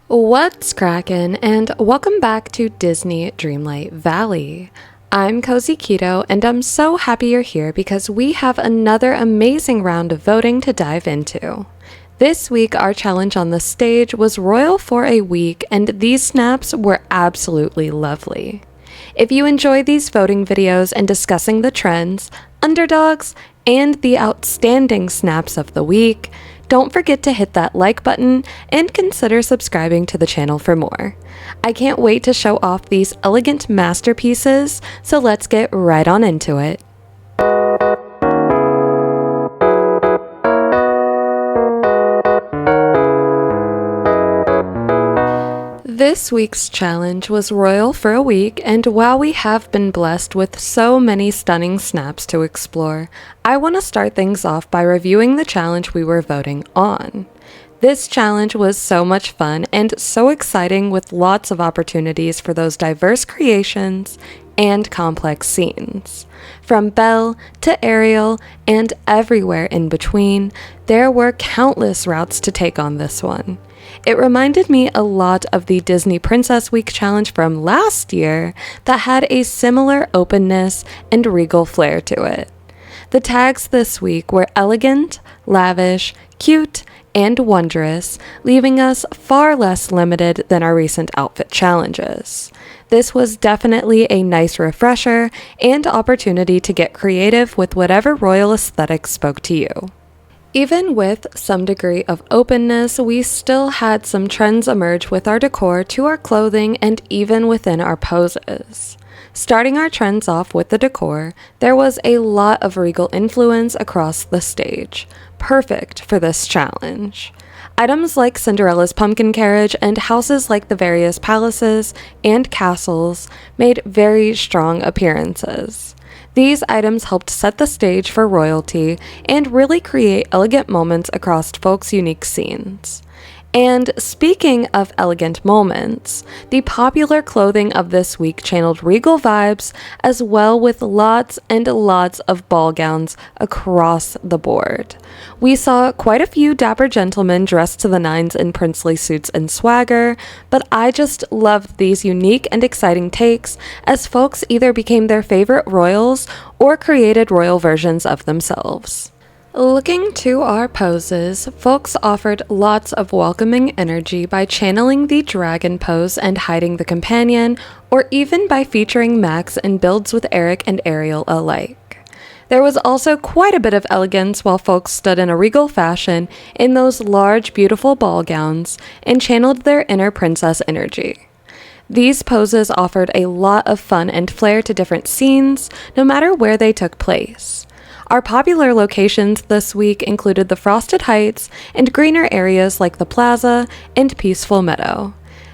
What's crackin', and welcome back to Disney Dreamlight Valley. I'm cozyceto, and I'm so happy you're here because we have another amazing round of voting to dive into. This week, our challenge on the stage was Royal for a Week, and these snaps were absolutely lovely. If you enjoy these voting videos and discussing the trends, underdogs, and the outstanding snaps of the week, don't forget to hit that like button and consider subscribing to the channel for more. I can't wait to show off these elegant masterpieces, so let's get right on into it. This week's challenge was Royal for a Week, and while we have been blessed with so many stunning snaps to explore, I want to start things off by reviewing the challenge we were voting on. This challenge was so much fun and so exciting, with lots of opportunities for those diverse creations and complex scenes. From Belle to Ariel and everywhere in between, there were countless routes to take on this one. It reminded me a lot of the Disney Princess Week challenge from last year that had a similar openness and regal flair to it. The tags this week were elegant, lavish, cute, and wondrous, leaving us far less limited than our recent outfit challenges. This was definitely a nice refresher and opportunity to get creative with whatever royal aesthetic spoke to you. Even with some degree of openness, we still had some trends emerge with our decor to our clothing and even within our poses. Starting our trends off with the decor, there was a lot of regal influence across the stage, perfect for this challenge. Items like Cinderella's pumpkin carriage and houses like the various palaces and castles made very strong appearances. These items helped set the stage for royalty and really create elegant moments across folks' unique scenes. And speaking of elegant moments, the popular clothing of this week channeled regal vibes, as well with lots and lots of ball gowns across the board. We saw quite a few dapper gentlemen dressed to the nines in princely suits and swagger, but I just loved these unique and exciting takes as folks either became their favorite royals or created royal versions of themselves. Looking to our poses, folks offered lots of welcoming energy by channeling the dragon pose and hiding the companion, or even by featuring Max in builds with Eric and Ariel alike. There was also quite a bit of elegance while folks stood in a regal fashion in those large, beautiful ball gowns and channeled their inner princess energy. These poses offered a lot of fun and flair to different scenes, no matter where they took place. Our popular locations this week included the Frosted Heights and greener areas like the Plaza and Peaceful Meadow.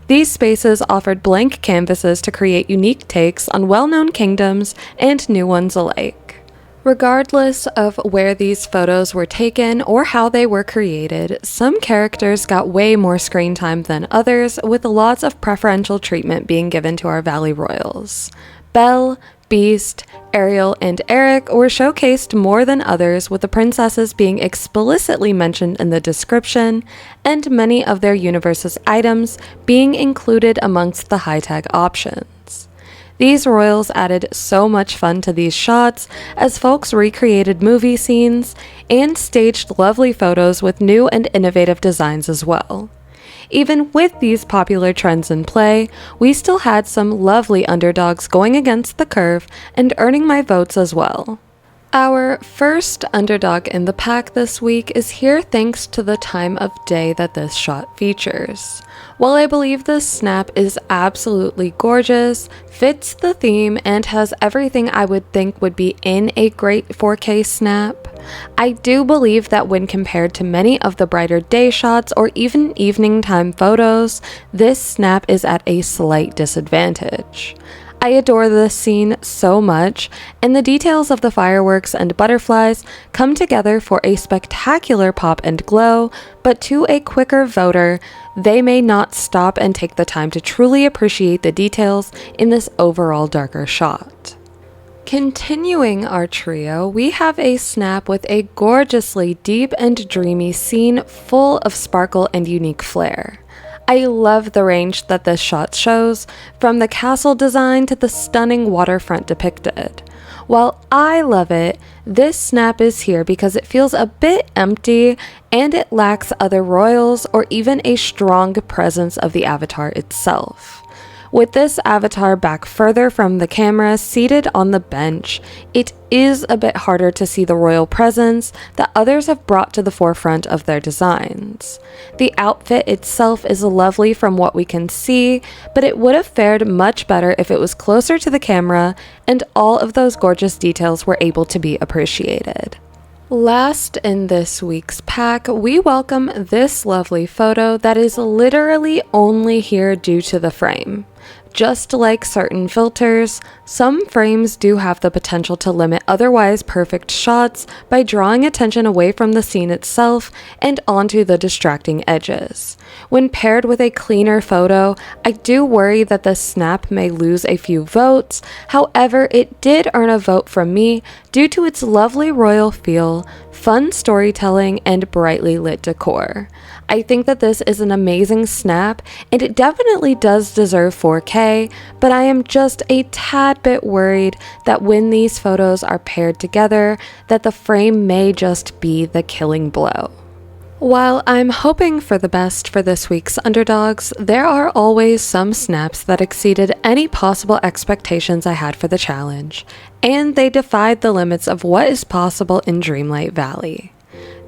These spaces offered blank canvases to create unique takes on well-known kingdoms and new ones alike. Regardless of where these photos were taken or how they were created, some characters got way more screen time than others, with lots of preferential treatment being given to our Valley Royals. Belle, Beast, Ariel, and Eric were showcased more than others, with the princesses being explicitly mentioned in the description, and many of their universe's items being included amongst the high tag options. These royals added so much fun to these shots as folks recreated movie scenes and staged lovely photos with new and innovative designs as well. Even with these popular trends in play, we still had some lovely underdogs going against the curve and earning my votes as well. Our first underdog in the pack this week is here thanks to the time of day that this shot features. While I believe this snap is absolutely gorgeous, fits the theme, and has everything I would think would be in a great 4K snap, I do believe that when compared to many of the brighter day shots or even evening time photos, this snap is at a slight disadvantage. I adore this scene so much, and the details of the fireworks and butterflies come together for a spectacular pop and glow, but to a quicker voter, they may not stop and take the time to truly appreciate the details in this overall darker shot. Continuing our trio, we have a snap with a gorgeously deep and dreamy scene full of sparkle and unique flair. I love the range that this shot shows, from the castle design to the stunning waterfront depicted. While I love it, this snap is here because it feels a bit empty and it lacks other royals or even a strong presence of the avatar itself. With this avatar back further from the camera, seated on the bench, it is a bit harder to see the royal presence that others have brought to the forefront of their designs. The outfit itself is lovely from what we can see, but it would have fared much better if it was closer to the camera and all of those gorgeous details were able to be appreciated. Last in this week's pack, we welcome this lovely photo that is literally only here due to the frame. Just like certain filters, some frames do have the potential to limit otherwise perfect shots by drawing attention away from the scene itself and onto the distracting edges. When paired with a cleaner photo, I do worry that the snap may lose a few votes. However, it did earn a vote from me due to its lovely royal feel, fun storytelling, and brightly lit decor. I think that this is an amazing snap, and it definitely does deserve 4K, but I am just a tad bit worried that when these photos are paired together, that the frame may just be the killing blow. While I'm hoping for the best for this week's Underdogs, there are always some snaps that exceeded any possible expectations I had for the challenge, and they defied the limits of what is possible in Dreamlight Valley.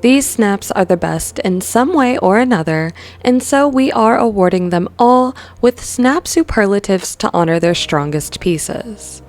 These snaps are the best in some way or another, and so we are awarding them all with snap superlatives to honor their strongest pieces.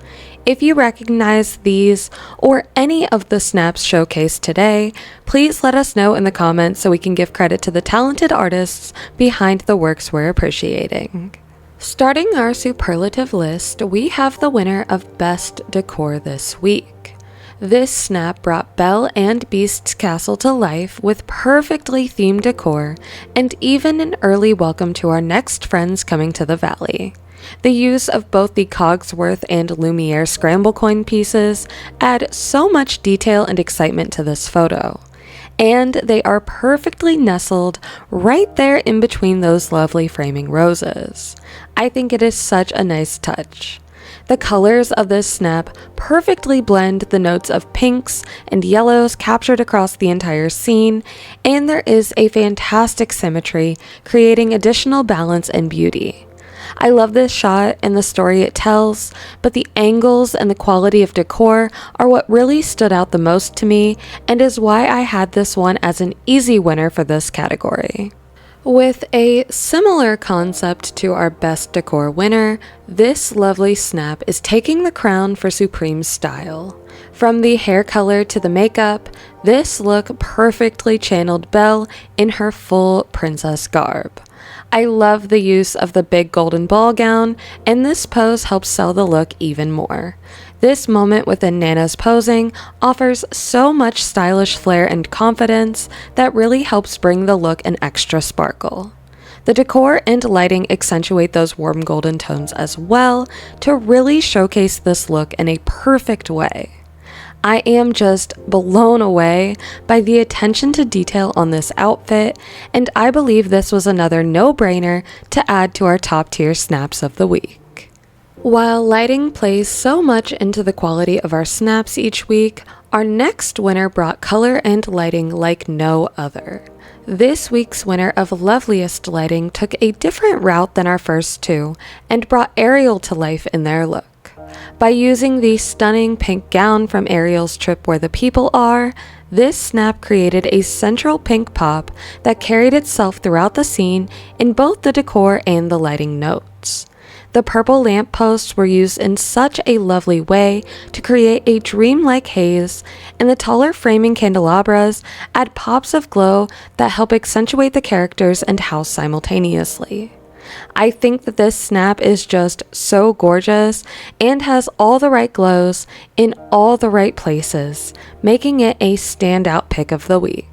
If you recognize these or any of the snaps showcased today, please let us know in the comments so we can give credit to the talented artists behind the works we're appreciating. Starting our superlative list, we have the winner of Best Decor this week. This snap brought Belle and Beast's castle to life with perfectly themed decor and even an early welcome to our next friends coming to the valley. The use of both the Cogsworth and Lumiere scramble coin pieces add so much detail and excitement to this photo. And they are perfectly nestled right there in between those lovely framing roses. I think it is such a nice touch. The colors of this snap perfectly blend the notes of pinks and yellows captured across the entire scene, and there is a fantastic symmetry, creating additional balance and beauty. I love this shot and the story it tells, but the angles and the quality of decor are what really stood out the most to me and is why I had this one as an easy winner for this category. With a similar concept to our Best Decor winner, this lovely snap is taking the crown for supreme style. From the hair color to the makeup, this look perfectly channeled Belle in her full princess garb. I love the use of the big golden ball gown, and this pose helps sell the look even more. This moment within Nana's posing offers so much stylish flair and confidence that really helps bring the look an extra sparkle. The decor and lighting accentuate those warm golden tones as well to really showcase this look in a perfect way. I am just blown away by the attention to detail on this outfit, and I believe this was another no-brainer to add to our top tier snaps of the week. While lighting plays so much into the quality of our snaps each week, our next winner brought color and lighting like no other. This week's winner of loveliest lighting took a different route than our first two and brought Ariel to life in their look. By using the stunning pink gown from Ariel's trip Where the People Are, this snap created a central pink pop that carried itself throughout the scene in both the decor and the lighting notes. The purple lampposts were used in such a lovely way to create a dreamlike haze, and the taller framing candelabras add pops of glow that help accentuate the characters and house simultaneously. I think that this snap is just so gorgeous and has all the right glows in all the right places, making it a standout pick of the week.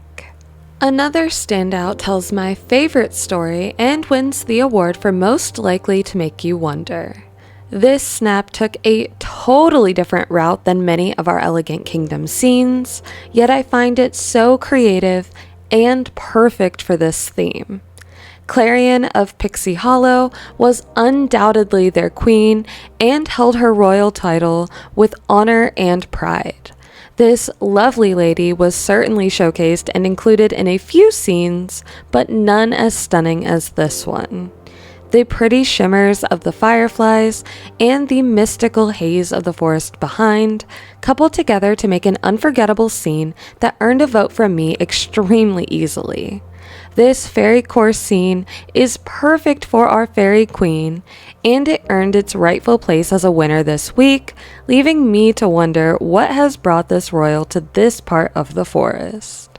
Another standout tells my favorite story and wins the award for most likely to make you wonder. This snap took a totally different route than many of our Elegant Kingdom scenes, yet I find it so creative and perfect for this theme. Clarion of Pixie Hollow was undoubtedly their queen and held her royal title with honor and pride. This lovely lady was certainly showcased and included in a few scenes, but none as stunning as this one. The pretty shimmers of the fireflies and the mystical haze of the forest behind coupled together to make an unforgettable scene that earned a vote from me extremely easily. This fairy court scene is perfect for our fairy queen, and it earned its rightful place as a winner this week, leaving me to wonder what has brought this royal to this part of the forest.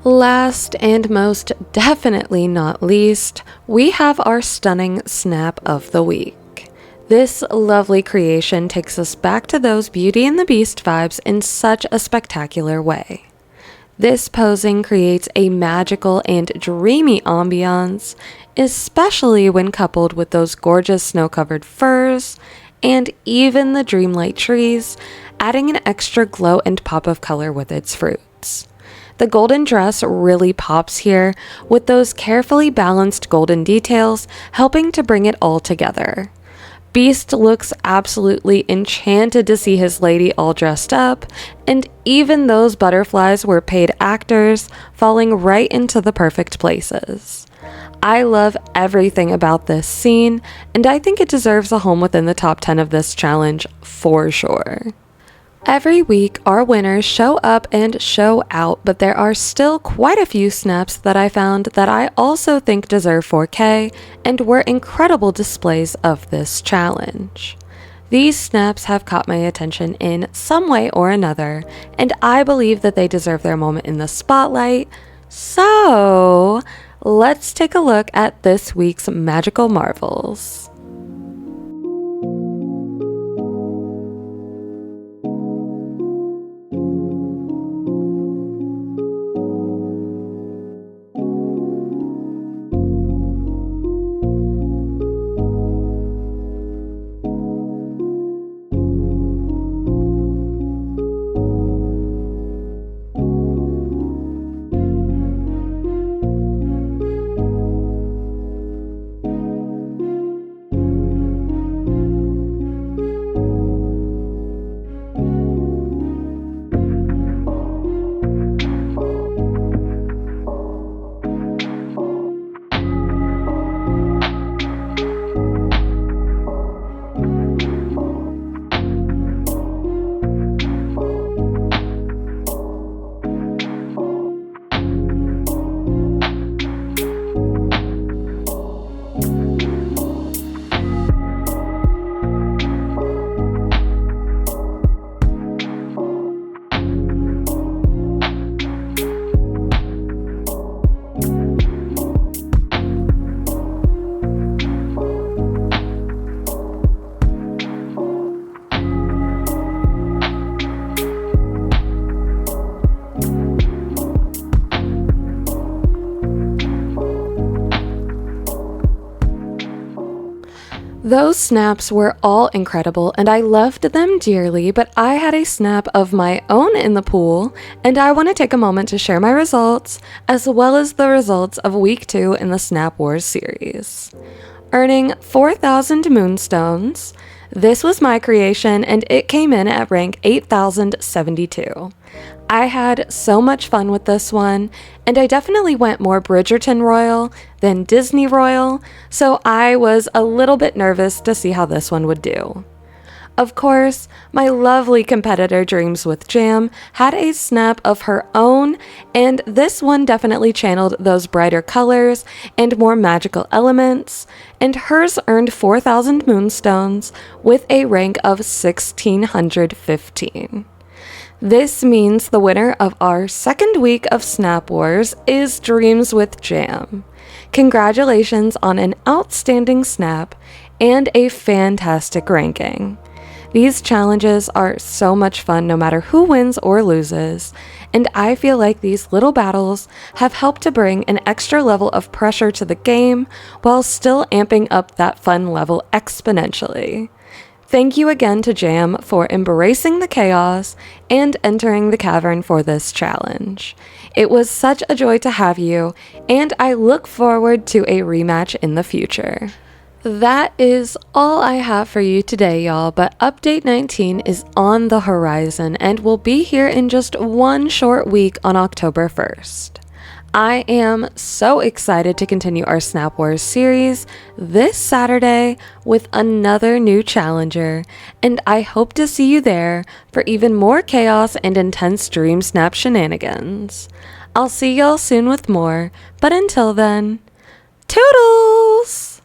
Last and most definitely not least, we have our stunning snap of the week. This lovely creation takes us back to those Beauty and the Beast vibes in such a spectacular way. This posing creates a magical and dreamy ambiance, especially when coupled with those gorgeous snow-covered furs and even the Dreamlight trees, adding an extra glow and pop of color with its fruits. The golden dress really pops here, with those carefully balanced golden details helping to bring it all together. Beast looks absolutely enchanted to see his lady all dressed up, and even those butterflies were paid actors, falling right into the perfect places. I love everything about this scene, and I think it deserves a home within the top 10 of this challenge for sure. Every week, our winners show up and show out, but there are still quite a few snaps that I found that I also think deserve 4K and were incredible displays of this challenge. These snaps have caught my attention in some way or another, and I believe that they deserve their moment in the spotlight. So, let's take a look at this week's magical marvels. Those snaps were all incredible and I loved them dearly, but I had a snap of my own in the pool, and I want to take a moment to share my results, as well as the results of week 2 in the Snap Wars series. Earning 4,000 moonstones, this was my creation and it came in at rank 8,072. I had so much fun with this one, and I definitely went more Bridgerton Royal than Disney Royal, so I was a little bit nervous to see how this one would do. Of course, my lovely competitor Dreams with Jam had a snap of her own, and this one definitely channeled those brighter colors and more magical elements, and hers earned 4,000 moonstones with a rank of 1,615. This means the winner of our second week of Snap Wars is Dreams with Jam. Congratulations on an outstanding snap and a fantastic ranking. These challenges are so much fun no matter who wins or loses, and I feel like these little battles have helped to bring an extra level of pressure to the game while still amping up that fun level exponentially. Thank you again to Jam for embracing the chaos and entering the cavern for this challenge. It was such a joy to have you, and I look forward to a rematch in the future. That is all I have for you today, y'all, but Update 19 is on the horizon and will be here in just one short week on October 1st. I am so excited to continue our Snap Wars series this Saturday with another new challenger, and I hope to see you there for even more chaos and intense Dreamsnap shenanigans. I'll see y'all soon with more, but until then, toodles!